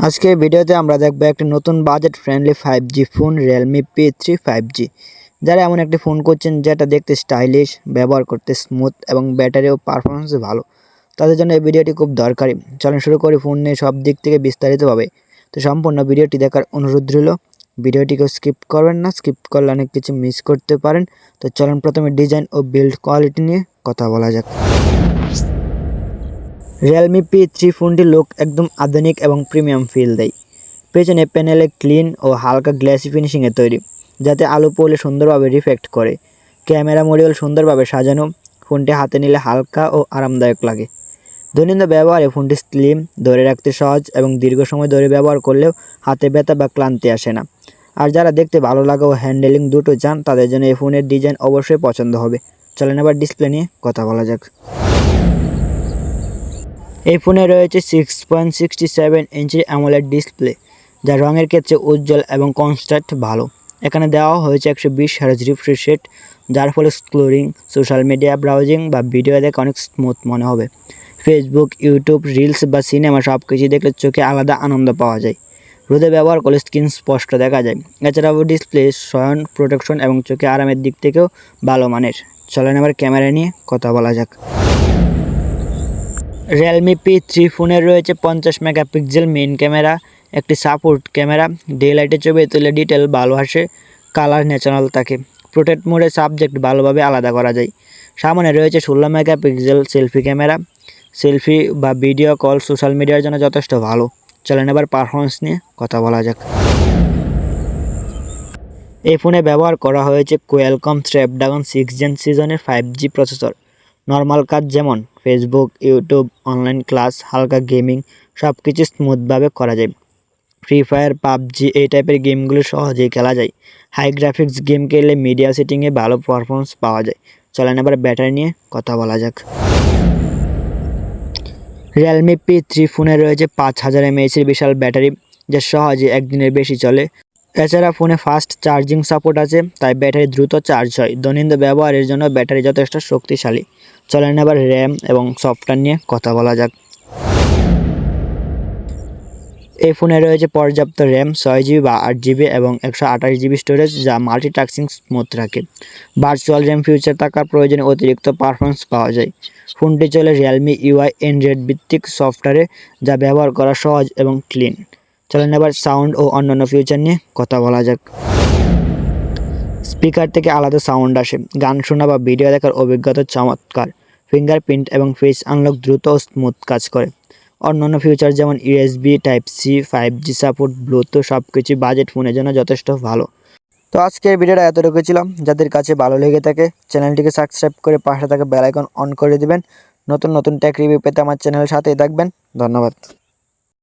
আজকে ভিডিওতে আমরা দেখব একটি নতুন budget friendly 5G phone Realme P3 5G। যারা এমন একটি ফোন করছেন যেটা দেখতে স্টাইলিশ, ব্যবহার করতে স্মুথ এবং ব্যাটারি ও পারফরম্যান্স ভালো, তাদের জন্য এই ভিডিওটি খুব দরকারি। চলুন শুরু করি ফোন নিয়ে সব দিক থেকে বিস্তারিতভাবে। তো সম্পূর্ণ ভিডিওটি দেখার অনুরোধ রইল। ভিডিওটিকে স্কিপ করবেন না, স্কিপ করলে অনেক কিছু মিস করতে পারেন। তো চলুন প্রথমে ডিজাইন ও বিল্ড কোয়ালিটি নিয়ে কথা বলা যাক। Realme P3 ফোনটি লুক একদম আধুনিক এবং প্রিমিয়াম ফিল দেয়। পেছনে প্যানেলে ক্লিন ও হালকা গ্লাসি ফিনিশিংয়ে তৈরি, যাতে আলো পড়লে সুন্দরভাবে রিফ্লেক্ট করে। ক্যামেরা মডিউল সুন্দরভাবে সাজানো, ফোনটি হাতে নিলে হালকা ও আরামদায়ক লাগে। দৈনন্দিন ব্যবহারে ফোনটি স্লিম, ধরে রাখতে সহজ এবং দীর্ঘ সময় ধরে ব্যবহার করলেও হাতে ব্যথা বা ক্লান্তি আসে না। আর যারা দেখতে ভালো লাগে ও হ্যান্ডেলিং দুটো চান, তাদের জন্য এই ফোনের ডিজাইন অবশ্যই পছন্দ হবে। চলেন এবার ডিসপ্লে নিয়ে কথা বলা যাক। এই ফোনে রয়েছে 6.67 ইঞ্চির অ্যামোলেড ডিসপ্লে, যা রঙের ক্ষেত্রে উজ্জ্বল এবং কনট্রাস্ট ভালো। এখানে দেওয়া হয়েছে 120 হার্জ রিফ্রেশ রেট, যার ফলে স্ক্রোলিং, সোশ্যাল মিডিয়া ব্রাউজিং বা ভিডিও দেখে অনেক স্মুথ মনে হবে। ফেসবুক, ইউটিউব, রিলস বা সিনেমা সব কিছু দেখলে চোখে আলাদা আনন্দ পাওয়া যায়। রোদে ব্যবহার করলে স্ক্রিন স্পষ্ট দেখা যায়। এছাড়াও ডিসপ্লে সাউন্ড প্রোটেকশন এবং চোখে আরামের দিক থেকেও ভালো মানের। চলেন এবার ক্যামেরা নিয়ে কথা বলা যাক। Realme P3 ফোনের রয়েছে 50 মেগাপিক্সেল মেইন ক্যামেরা, একটি সাপোর্ট ক্যামেরা, ডে লাইটে ছবি তুলে ডিটেল ভালো আসে, কালার ন্যাচারাল থাকে। পোর্ট্রেট মোডে সাবজেক্ট ভালোভাবে আলাদা করা যায়। সামনে রয়েছে 16 মেগাপিক্সেল সেলফি ক্যামেরা, সেলফি বা ভিডিও কল সোশ্যাল মিডিয়ার জন্য যথেষ্ট ভালো। চলেন এবার পারফরমেন্স নিয়ে কথা বলা যাক। এই ফোনে ব্যবহার করা হয়েছে Qualcomm Snapdragon 6 Gen সিজনের 5G প্রসেসর। নর্মাল কাজ যেমন ফেসবুক, ইউটিউব, অনলাইন ক্লাস, হালকা গেমিং সব কিছু স্মুথভাবে করা যায়। ফ্রি ফায়ার, পাবজি এই টাইপের গেমগুলো সহজেই খেলা যায়। হাই গ্রাফিক্স গেম খেললে মিডিয়া সেটিংয়ে ভালো পারফরমেন্স পাওয়া যায়। চলেন এবার ব্যাটারি নিয়ে কথা বলা যাক। Realme P3 ফোনে রয়েছে 5000 mAh বিশাল ব্যাটারি, যা সহজে একদিনের বেশি চলে। এছাড়া ফোনে ফাস্ট চার্জিং সাপোর্ট আছে, তাই ব্যাটারি দ্রুত চার্জ হয়। দৈনন্দিন ব্যবহারের জন্য ব্যাটারি যথেষ্ট শক্তিশালী। চলেন এবার র্যাম এবং সফটওয়্যার নিয়ে কথা বলা যাক। এই ফোনে রয়েছে পর্যাপ্ত র্যাম 6GB বা 8GB এবং 128GB স্টোরেজ, যা মাল্টিটাস্কিং স্মুথ রাখে। ভার্চুয়াল র্যাম ফিউচার থাকার প্রয়োজনে অতিরিক্ত পারফরমেন্স পাওয়া যায়। ফোনটি চলে Realme UI Android ভিত্তিক সফটওয়্যারে, যা ব্যবহার করা সহজ এবং ক্লিন। চলেন এবার সাউন্ড ও অন্যান্য ফিউচার নিয়ে কথা বলা যাক। স্পিকার থেকে আলাদা সাউন্ড আসে, গান শোনা বা ভিডিও দেখার অভিজ্ঞতা চমৎকার। ফিঙ্গারপ্রিন্ট এবং ফেস আনলক দ্রুত ও স্মুথ কাজ করে। অন্যান্য ফিউচার যেমন USB Type-C, 5G support, Bluetooth সব কিছু বাজেট ফোনের জন্য যথেষ্ট ভালো। তো আজকের ভিডিওটা এতটুকু ছিল। যাদের কাছে ভালো লেগে থাকে চ্যানেলটিকে সাবস্ক্রাইব করে পাশে থাকা বেল আইকন অন করে দিবেন। নতুন নতুন টেক রিভিউ পেতে আমার চ্যানেলের সাথেই থাকবেন। ধন্যবাদ।